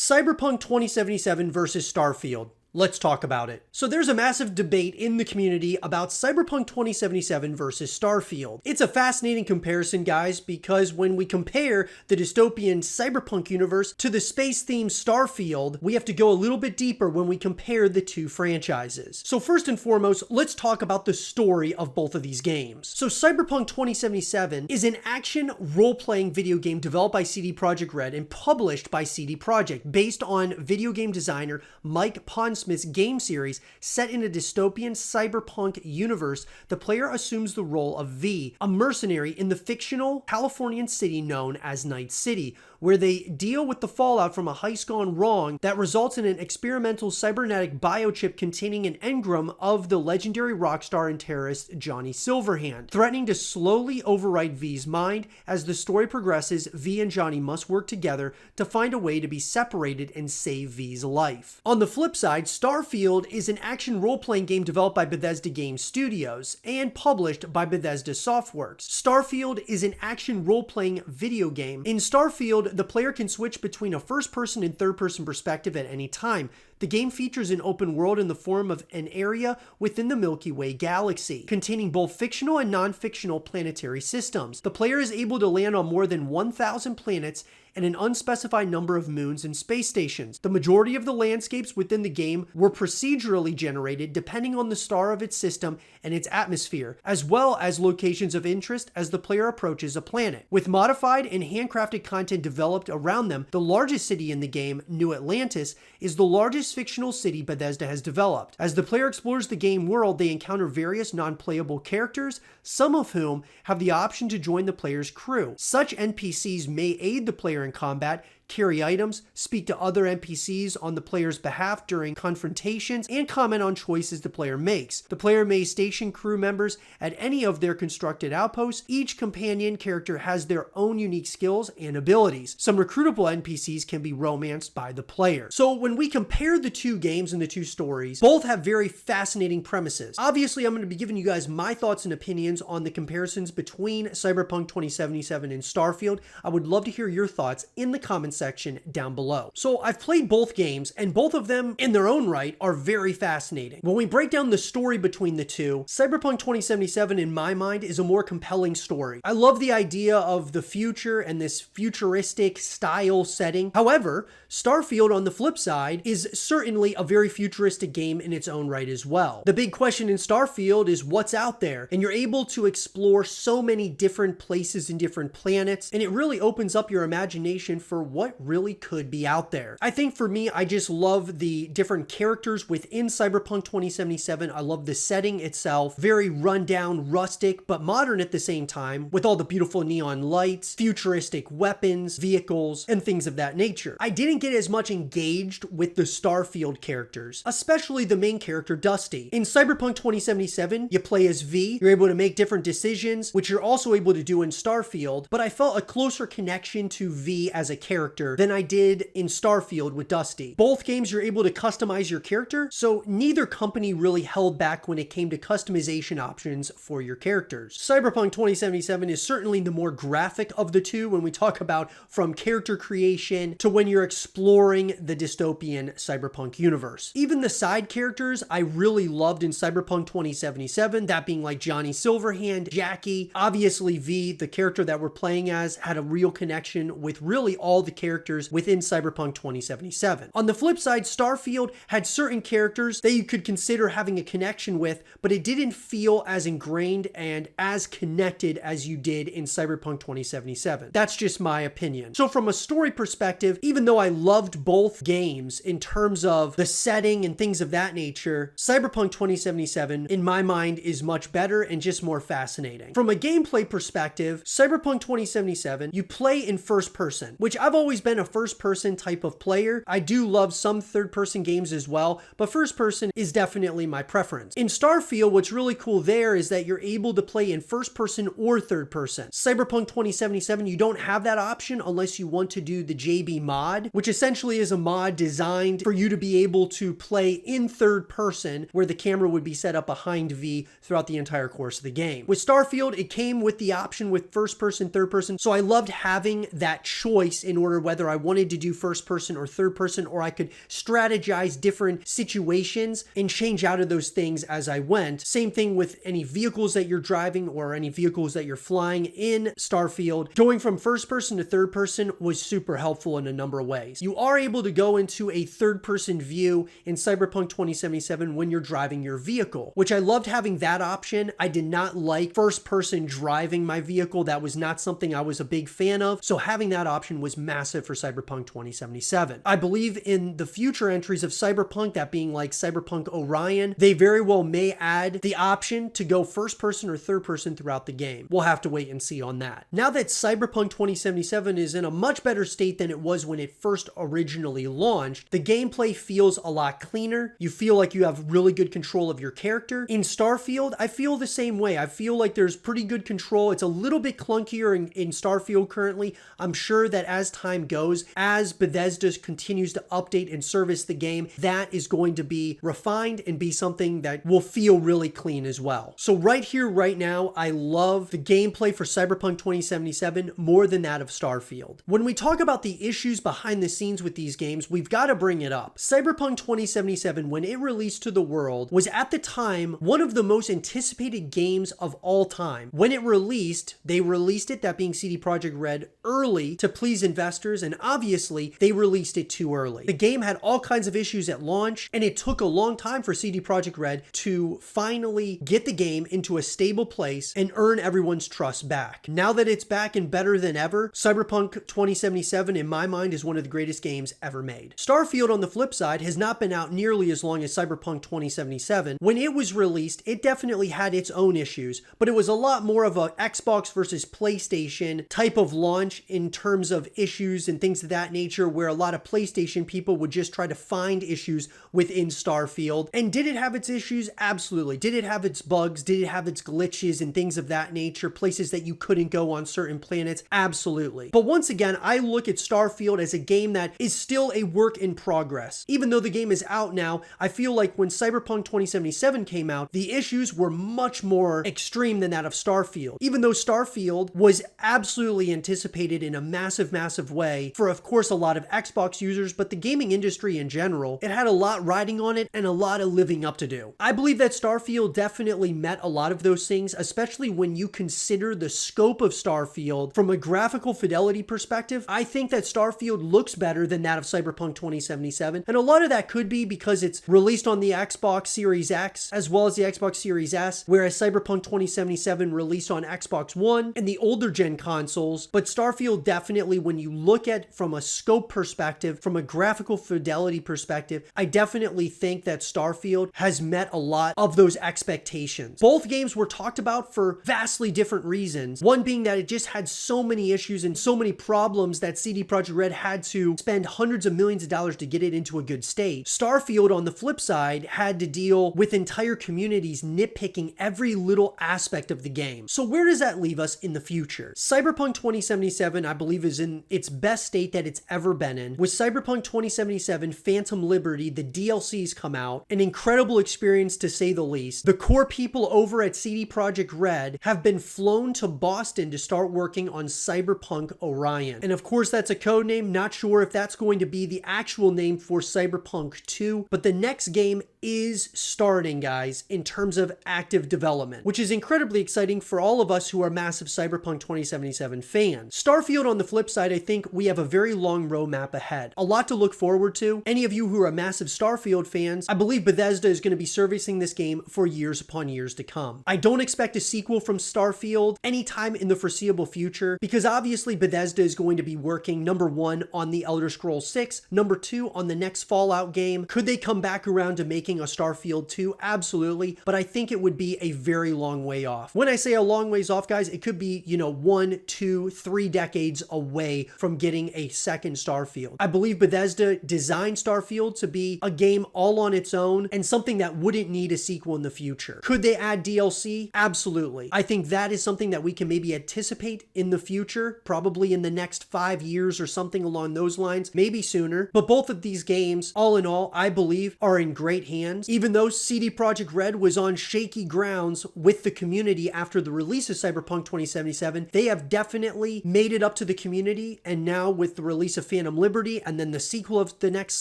Cyberpunk 2077 versus Starfield. Let's talk about it. So there's a massive debate in the community about Cyberpunk 2077 versus Starfield. It's a fascinating comparison, guys, because when we compare the dystopian Cyberpunk universe to the space-themed Starfield, we have to go a little bit deeper when we compare the two franchises. So first and foremost, let's talk about the story of both of these games. So Cyberpunk 2077 is an action role-playing video game developed by CD Projekt Red and published by CD Projekt, based on video game designer Mike Pondsmith's game series. Set in a dystopian cyberpunk universe, the player assumes the role of V, a mercenary in the fictional Californian city known as Night City, where they deal with the fallout from a heist gone wrong that results in an experimental cybernetic biochip containing an engram of the legendary rock star and terrorist Johnny Silverhand. Threatening to slowly overwrite V's mind, as the story progresses, V and Johnny must work together to find a way to be separated and save V's life. On the flip side, Starfield is an action role-playing game developed by Bethesda Game Studios and published by Bethesda Softworks. Starfield is an action role-playing video game. In Starfield, the player can switch between a first-person and third-person perspective at any time. The game features an open world in the form of an area within the Milky Way galaxy, containing both fictional and non-fictional planetary systems. The player is able to land on more than 1,000 planets and an unspecified number of moons and space stations. The majority of the landscapes within the game were procedurally generated depending on the star of its system and its atmosphere, as well as locations of interest as the player approaches a planet. With modified and handcrafted content developed around them, the largest city in the game, New Atlantis, is the largest fictional city Bethesda has developed. As the player explores the game world, they encounter various non-playable characters, some of whom have the option to join the player's crew. Such NPCs may aid the player in combat, carry items, speak to other NPCs on the player's behalf during confrontations, and comment on choices the player makes. The player may station crew members at any of their constructed outposts. Each companion character has their own unique skills and abilities. Some recruitable NPCs can be romanced by the player. So when we compare the two games and the two stories, both have very fascinating premises. Obviously, I'm going to be giving you guys my thoughts and opinions on the comparisons between Cyberpunk 2077 and Starfield. I would love to hear your thoughts in the comments section down below. So I've played both games, and both of them in their own right are very fascinating. When we break down the story between the two, Cyberpunk 2077 in my mind is a more compelling story. I love the idea of the future and this futuristic style setting. However, Starfield on the flip side is certainly a very futuristic game in its own right as well. The big question in Starfield is what's out there, and you're able to explore so many different places and different planets, and it really opens up your imagination for what really could be out there. I think for me, I just love the different characters within Cyberpunk 2077. I love the setting itself, very rundown, rustic, but modern at the same time, with all the beautiful neon lights, futuristic weapons, vehicles, and things of that nature. I didn't get as much engaged with the Starfield characters, especially the main character, Dusty. In Cyberpunk 2077, you play as V, you're able to make different decisions, which you're also able to do in Starfield, but I felt a closer connection to V as a character than I did in Starfield with Dusty. Both games you're able to customize your character, so neither company really held back when it came to customization options for your characters. Cyberpunk 2077 is certainly the more graphic of the two when we talk about from character creation to when you're exploring the dystopian cyberpunk universe. Even the side characters I really loved in Cyberpunk 2077, that being like Johnny Silverhand, Jackie, obviously V, the character that we're playing as, had a real connection with really all the characters within Cyberpunk 2077. On the flip side, Starfield had certain characters that you could consider having a connection with, but it didn't feel as ingrained and as connected as you did in Cyberpunk 2077. That's just my opinion. So from a story perspective, even though I loved both games in terms of the setting and things of that nature, Cyberpunk 2077 in my mind is much better and just more fascinating. From a gameplay perspective, Cyberpunk 2077, you play in first person, which I've always been a first person type of player. I do love some third person games as well, but first person is definitely my preference. In Starfield, what's really cool there is that you're able to play in first person or third person. Cyberpunk 2077, you don't have that option unless you want to do the JB mod, which essentially is a mod designed for you to be able to play in third person, where the camera would be set up behind V throughout the entire course of the game. With Starfield, it came with the option with first person, third person, so I loved having that choice in order whether I wanted to do first person or third person, or I could strategize different situations and change out of those things as I went. Same thing with any vehicles that you're driving or any vehicles that you're flying in Starfield. Going from first person to third person was super helpful in a number of ways. You are able to go into a third person view in Cyberpunk 2077 when you're driving your vehicle, which I loved having that option. I did not like first person driving my vehicle. That was not something I was a big fan of. So having that option was massive for Cyberpunk 2077. I believe in the future entries of Cyberpunk, that being like Cyberpunk Orion, they very well may add the option to go first person or third person throughout the game. We'll have to wait and see on that. Now that Cyberpunk 2077 is in a much better state than it was when it first originally launched, the gameplay feels a lot cleaner. You feel like you have really good control of your character. In Starfield, I feel the same way. I feel like there's pretty good control. It's a little bit clunkier in Starfield currently. I'm sure that as time goes, as Bethesda continues to update and service the game, that is going to be refined and be something that will feel really clean as well. So right here, right now, I love the gameplay for Cyberpunk 2077 more than that of Starfield. When we talk about the issues behind the scenes with these games, we've got to bring it up. Cyberpunk 2077, when it released to the world, was at the time one of the most anticipated games of all time. When it released, they released it, that being CD Projekt Red, early to please investors, and obviously they released it too early. The game had all kinds of issues at launch, and it took a long time for CD Projekt Red to finally get the game into a stable place and earn everyone's trust back. Now that it's back and better than ever, Cyberpunk 2077 in my mind is one of the greatest games ever made. Starfield, on the flip side, has not been out nearly as long as Cyberpunk 2077. When it was released, it definitely had its own issues, but it was a lot more of a Xbox versus PlayStation type of launch in terms of issues and things of that nature, where a lot of PlayStation people would just try to find issues within Starfield. And did it have its issues? Absolutely. Did it have its bugs? Did it have its glitches and things of that nature? Places that you couldn't go on certain planets? Absolutely. But once again, I look at Starfield as a game that is still a work in progress. Even though the game is out now, I feel like when Cyberpunk 2077 came out, the issues were much more extreme than that of Starfield. Even though Starfield was absolutely anticipated in a massive, massive way for, of course, a lot of Xbox users, but the gaming industry in general, it had a lot riding on it and a lot of living up to do. I believe that Starfield definitely met a lot of those things, especially when you consider the scope of Starfield from a graphical fidelity perspective. I think that Starfield looks better than that of Cyberpunk 2077, and a lot of that could be because it's released on the Xbox Series X as well as the Xbox Series S, whereas Cyberpunk 2077 released on Xbox One and the older gen consoles. But Starfield definitely, when you look at from a scope perspective, from a graphical fidelity perspective, I definitely think that Starfield has met a lot of those expectations. Both games were talked about for vastly different reasons. One being that it just had so many issues and so many problems that CD Projekt Red had to spend hundreds of millions of dollars to get it into a good state. Starfield, on the flip side, had to deal with entire communities nitpicking every little aspect of the game. So where does that leave us in the future? Cyberpunk 2077, I believe, is in its best state that it's ever been in. With Cyberpunk 2077 Phantom Liberty, the DLCs come out, an incredible experience to say the least. The core people over at CD Projekt Red have been flown to Boston to start working on Cyberpunk Orion. And of course, that's a code name. Not sure if that's going to be the actual name for Cyberpunk 2, but the next game is starting, guys, in terms of active development, which is incredibly exciting for all of us who are massive Cyberpunk 2077 fans. Starfield, on the flip side, I think we have a very long roadmap ahead. A lot to look forward to. Any of you who are massive Starfield fans, I believe Bethesda is going to be servicing this game for years upon years to come. I don't expect a sequel from Starfield anytime in the foreseeable future, because obviously Bethesda is going to be working, number one, on the Elder Scrolls 6, number two, on the next Fallout game. Could they come back around to making a Starfield 2? Absolutely, but I think it would be a very long way off. When I say a long ways off, guys, it could be, 1, 2, 3 decades away from getting a second Starfield. I believe Bethesda designed Starfield to be a game all on its own and something that wouldn't need a sequel in the future. Could they add DLC? Absolutely. I think that is something that we can maybe anticipate in the future, probably in the next 5 years or something along those lines, maybe sooner. But both of these games, all in all, I believe are in great hands hands. Even though CD Projekt Red was on shaky grounds with the community after the release of Cyberpunk 2077, they have definitely made it up to the community, and now with the release of Phantom Liberty and then the sequel of the next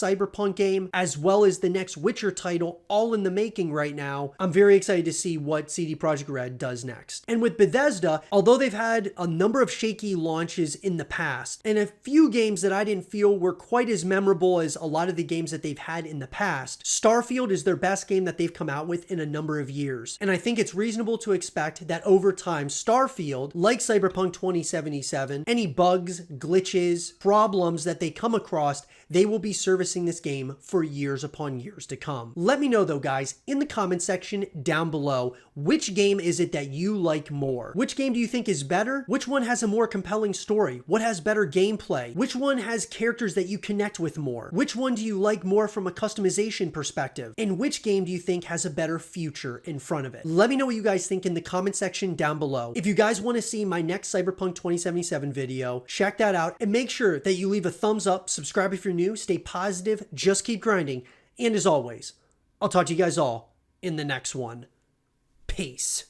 Cyberpunk game, as well as the next Witcher title, all in the making right now, I'm very excited to see what CD Projekt Red does next. And with Bethesda, although they've had a number of shaky launches in the past, and a few games that I didn't feel were quite as memorable as a lot of the games that they've had in the past, Starfield is their best game that they've come out with in a number of years. And I think it's reasonable to expect that over time, Starfield, like Cyberpunk 2077, any bugs, glitches, problems that they come across, they will be servicing this game for years upon years to come. Let me know though, guys, in the comment section down below, which game is it that you like more? Which game do you think is better? Which one has a more compelling story? What has better gameplay? Which one has characters that you connect with more? Which one do you like more from a customization perspective? And which game do you think has a better future in front of it? Let me know what you guys think in the comment section down below. If you guys want to see my next Cyberpunk 2077 video, check that out, and make sure that you leave a thumbs up, subscribe if you're new, stay positive, just keep grinding, and as always, I'll talk to you guys all in the next one. Peace.